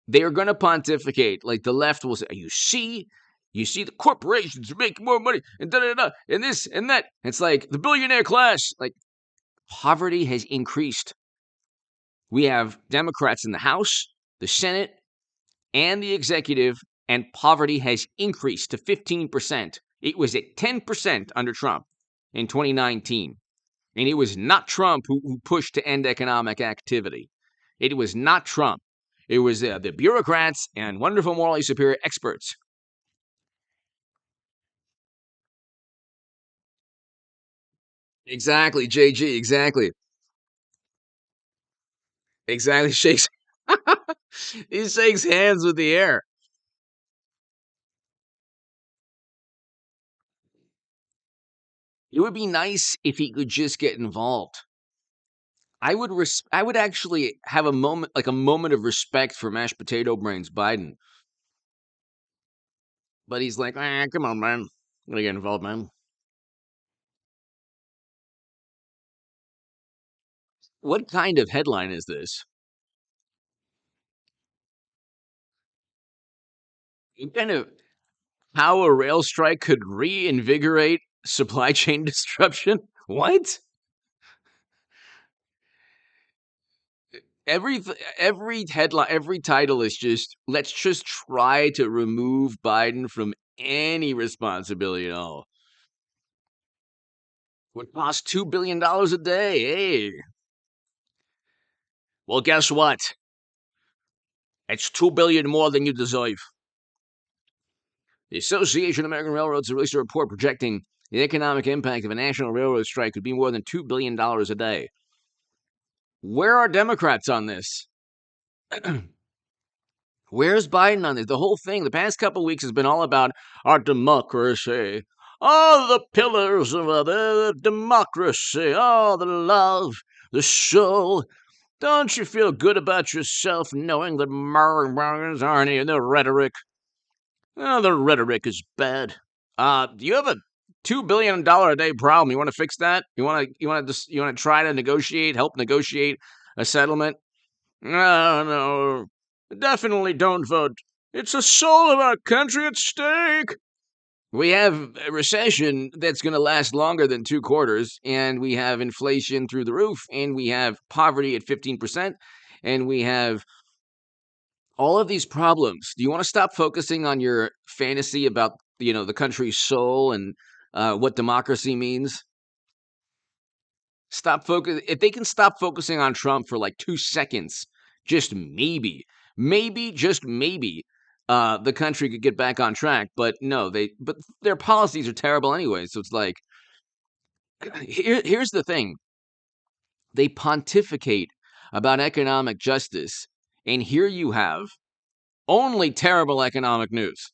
they are going to pontificate. Like the left will say, you see the corporations are making more money and da da da and this and that. It's like the billionaire class, like poverty has increased. We have Democrats in the House, the Senate, and the executive, and poverty has increased to 15%. It was at 10% under Trump in 2019. And it was not Trump who pushed to end economic activity. It was not Trump. It was the bureaucrats and wonderful, morally superior experts. Exactly, JG, exactly. Exactly. Shakes he shakes hands with the air. It would be nice if he could just get involved. I would actually have a moment of respect for mashed potato brains Biden. But he's like, come on, man. I'm gonna get involved, man. What kind of headline is this? What kind of how a rail strike could reinvigorate supply chain disruption? What? Every every headline, every title is just let's just try to remove Biden from any responsibility at all. Would cost $2 billion a day. Hey, well, guess what? It's $2 billion more than you deserve. The Association of American Railroads released a report projecting the economic impact of a national railroad strike could be more than $2 billion a day. Where are Democrats on this? Where's Biden on this? The whole thing, the past couple weeks has been all about our democracy. All the pillars of the democracy. Oh, the love, the soul. Don't you feel good about yourself knowing that Americans aren't in the rhetoric? Oh, the rhetoric is bad. You have a $2 billion a day problem. You want to fix that? You want to try to negotiate, help negotiate a settlement? No, no, definitely don't vote. It's the soul of our country at stake. We have a recession that's going to last longer than 2 quarters, and we have inflation through the roof, and we have poverty at 15%, and we have all of these problems. Do you want to stop focusing on your fantasy about, the country's soul and what democracy means? Stop focus. If they can stop focusing on Trump for like 2 seconds, just maybe, just maybe, the country could get back on track. But no, but their policies are terrible anyway. So it's like, here's the thing: they pontificate about economic justice, and here you have only terrible economic news.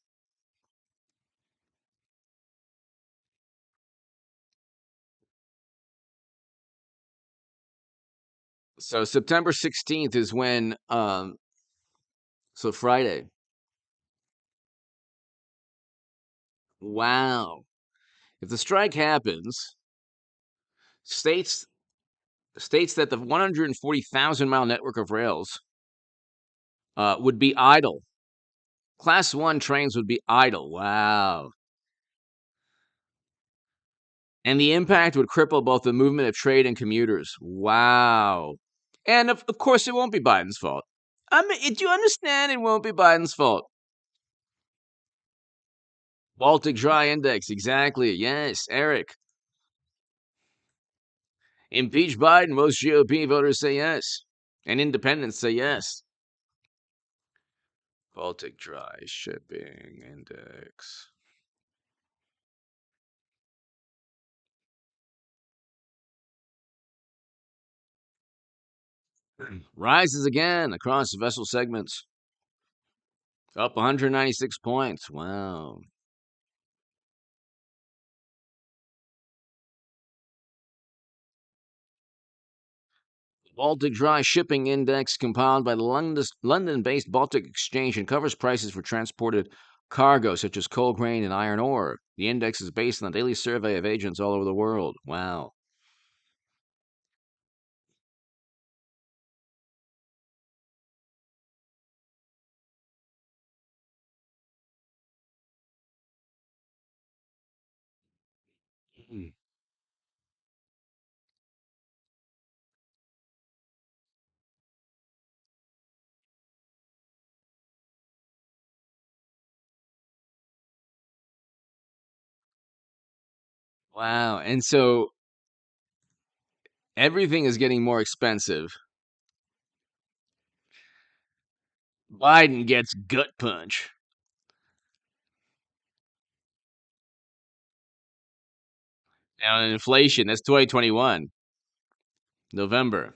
So September 16th is when, so Friday. Wow. If the strike happens, states states that the 140,000-mile network of rails would be idle. Class 1 trains would be idle. Wow. And the impact would cripple both the movement of trade and commuters. Wow. And of course, it won't be Biden's fault. I mean, do you understand? It won't be Biden's fault. Baltic Dry Index, exactly. Yes, Eric. Impeach Biden. Most GOP voters say yes. And independents say yes. Baltic Dry Shipping Index. Rises again across vessel segments. Up 196 points. Wow. Baltic Dry Shipping Index, compiled by the London-based Baltic Exchange, and covers prices for transported cargo such as coal, grain, and iron ore. The index is based on a daily survey of agents all over the world. Wow. Mm. Wow. And so everything is getting more expensive. Biden gets gut punch. Now, inflation, that's 2021, November.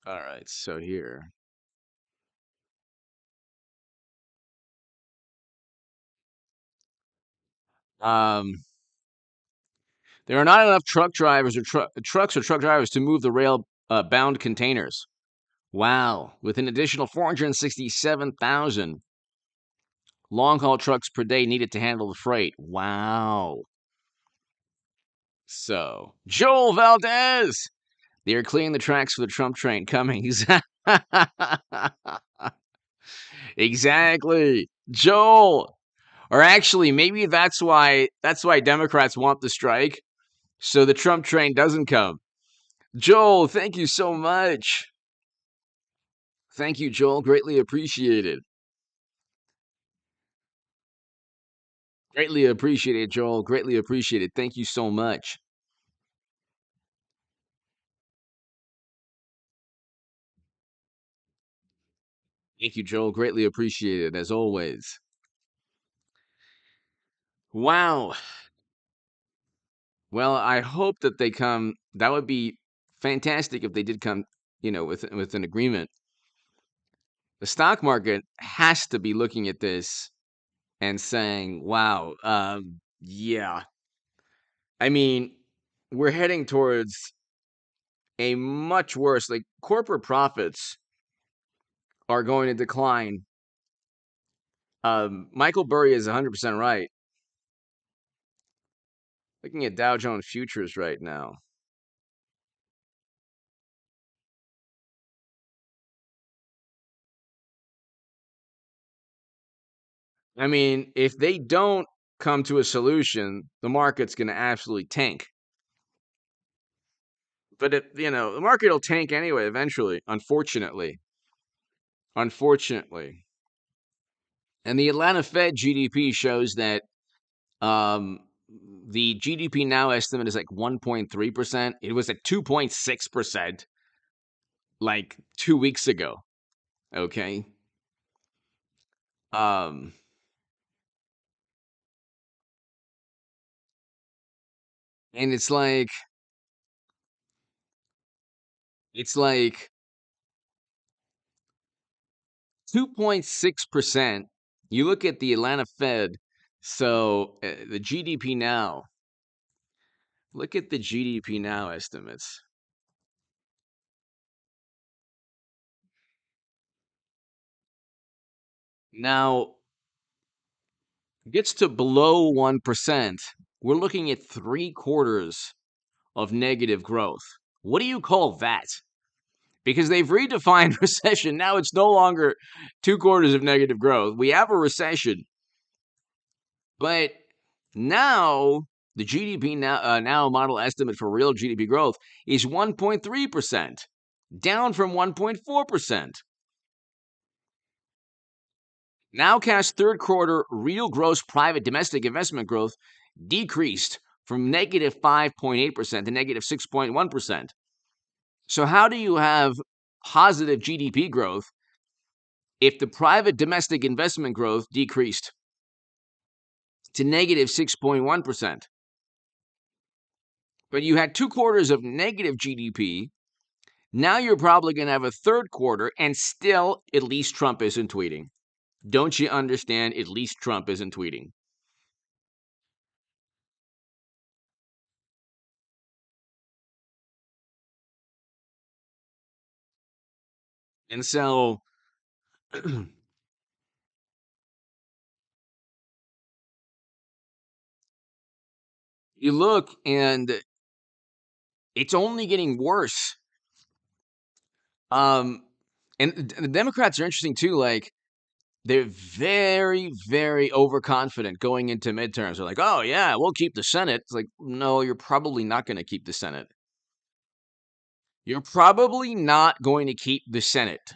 All right. So here. Um, there are not enough truck drivers or trucks or truck drivers to move the rail bound containers. Wow. With an additional 467,000 long haul trucks per day needed to handle the freight. Wow. So, Joel Valdez, they are clearing the tracks for the Trump train coming. Exactly. Joel. Or actually, maybe that's why Democrats want the strike, so the Trump train doesn't come. Joel, thank you so much. Thank you, Joel. Greatly appreciated. Greatly appreciated, Joel. Greatly appreciated. Thank you so much. Thank you, Joel. Greatly appreciated, as always. Wow. Well, I hope that they come. That would be fantastic if they did come, with an agreement. The stock market has to be looking at this and saying, "Wow, yeah." I mean, we're heading towards a much worse. Like corporate profits are going to decline. Michael Burry is 100% right. Looking at Dow Jones futures right now. I mean, if they don't come to a solution, the market's going to absolutely tank. But the market will tank anyway eventually, unfortunately. Unfortunately. And the Atlanta Fed GDP shows that um, the GDP now estimate is like 1.3%. It was at 2.6% like 2 weeks ago. Okay. Um, and it's like 2.6%. You look at the Atlanta Fed, so the GDP now, look at the GDP now estimates. Now, gets to below 1%, we're looking at 3 quarters of negative growth. What do you call that? Because they've redefined recession. Now it's no longer 2 quarters of negative growth. We have a recession, but now the GDP now model estimate for real GDP growth is 1.3%, down from 1.4%. Nowcast third quarter real gross private domestic investment growth decreased from negative 5.8% to negative 6.1%. So, how do you have positive GDP growth if the private domestic investment growth decreased to negative 6.1%? But you had 2 quarters of negative GDP. Now you're probably going to have a third quarter, and still, at least Trump isn't tweeting. Don't you understand? At least Trump isn't tweeting. And so you look, and it's only getting worse. Um, and the Democrats are interesting too. Like they're very, very overconfident going into midterms. They're like, "Oh yeah, we'll keep the Senate." It's like, no, you're probably not going to keep the Senate. You're probably not going to keep the Senate,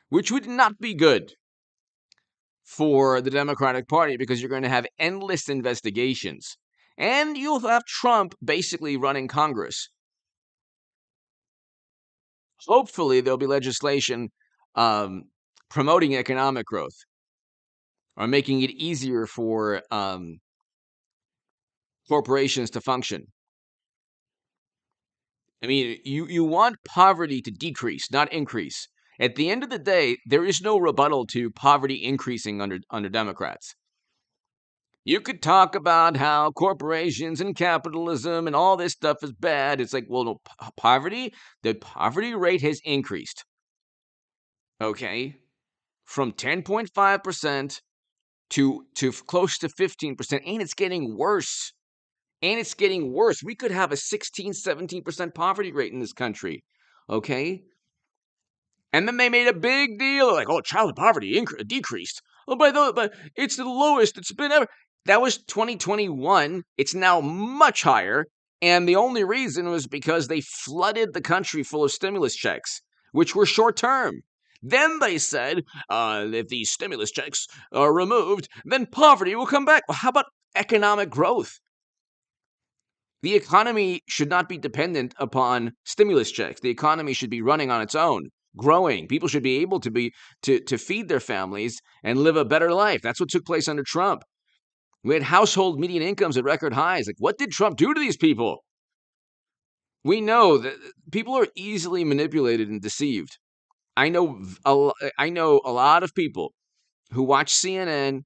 which would not be good for the Democratic Party because you're going to have endless investigations, and you'll have Trump basically running Congress. Hopefully, there'll be legislation um, promoting economic growth or making it easier for corporations to function. I mean, you want poverty to decrease, not increase. At the end of the day, there is no rebuttal to poverty increasing under Democrats. You could talk about how corporations and capitalism and all this stuff is bad. It's like, well, no, the poverty rate has increased. Okay, from 10.5% to close to 15%, and it's getting worse. And it's getting worse. We could have a 16, 17% poverty rate in this country. Okay? And then they made a big deal like, oh, child poverty decreased. Oh, but it's the lowest it's been ever. That was 2021. It's now much higher. And the only reason was because they flooded the country full of stimulus checks, which were short term. Then they said, if these stimulus checks are removed, then poverty will come back. Well, how about economic growth? The economy should not be dependent upon stimulus checks. The economy should be running on its own, growing. People should be able to feed their families and live a better life. That's what took place under Trump. We had household median incomes at record highs. Like, what did Trump do to these people? We know that people are easily manipulated and deceived. I know a lot of people who watch CNN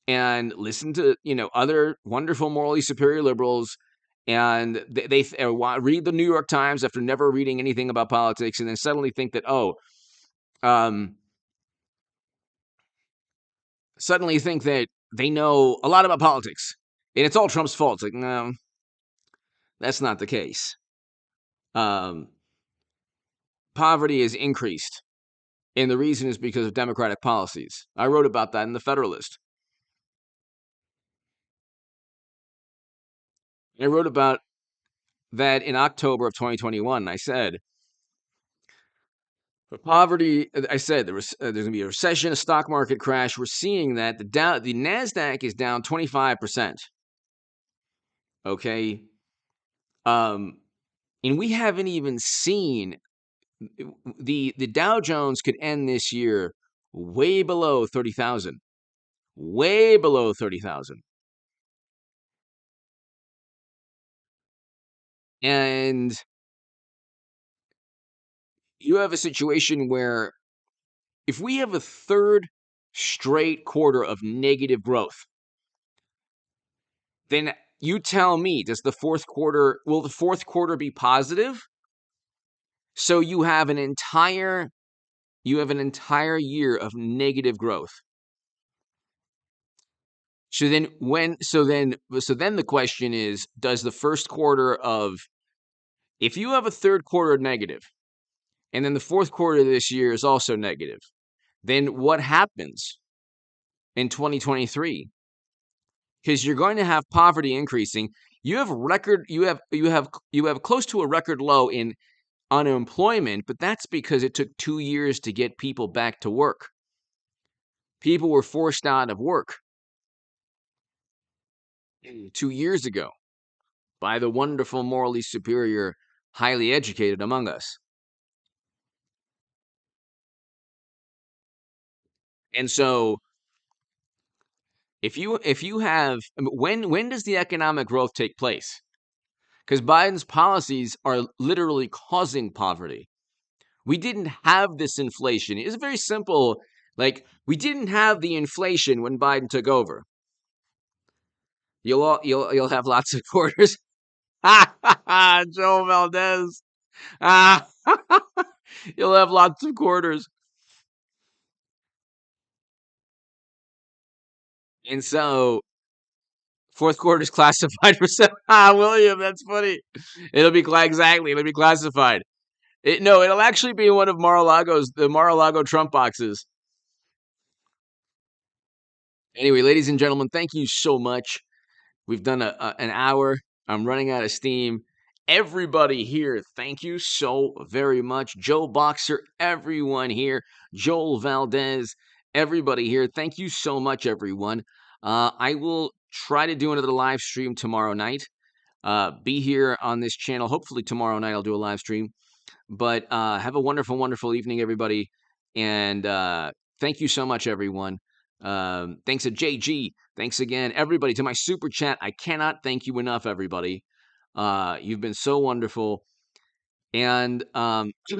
and listen to other wonderful morally superior liberals, and read the New York Times after never reading anything about politics, and then suddenly think that um, suddenly think that they know a lot about politics, and it's all Trump's fault. It's like, no, that's not the case. Um, Poverty has increased, and the reason is because of Democratic policies. I wrote about that in the Federalist. I wrote about that in October of 2021. I said, for poverty, I said there's going to be a recession, a stock market crash. We're seeing that the Nasdaq is down 25%. Okay, um, and we haven't even seen the Dow Jones could end this year way below 30,000, way below 30,000, and you have a situation where if we have a third straight quarter of negative growth, then you tell me, will the fourth quarter be positive? So you have an entire year of negative growth. So then the question is, does the first quarter of, if you have a third quarter negative, and then the fourth quarter of this year is also negative, then what happens in 2023? Because you're going to have poverty increasing. You have close to a record low in unemployment, but that's because it took 2 years to get people back to work. People were forced out of work 2 years ago by the wonderful, morally superior, highly educated among us. And so if you have, when does the economic growth take place? Because Biden's policies are literally causing poverty. We didn't have this inflation. It's very simple. Like, we didn't have the inflation when Biden took over. You'll have lots of quarters. Joe Valdez. Ah, you'll have lots of quarters. And so fourth quarter is classified for William. That's funny. It'll be classified. No, it'll actually be one of the Mar-a-Lago Trump boxes. Anyway, ladies and gentlemen, thank you so much. We've done an hour. I'm running out of steam. Everybody here, thank you so very much. Joe Boxer, everyone here. Joel Valdez, everybody here. Thank you so much, everyone. I will try to do another live stream tomorrow night. Be here on this channel. Hopefully tomorrow night I'll do a live stream. But have a wonderful, wonderful evening, everybody. And thank you so much, everyone. Thanks to JG. Thanks again, everybody, to my super chat. I cannot thank you enough, everybody. You've been so wonderful. And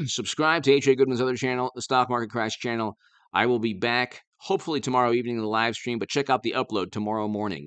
subscribe to H.A. Goodman's other channel, the Stock Market Crash channel. I will be back hopefully tomorrow evening in the live stream, but check out the upload tomorrow morning.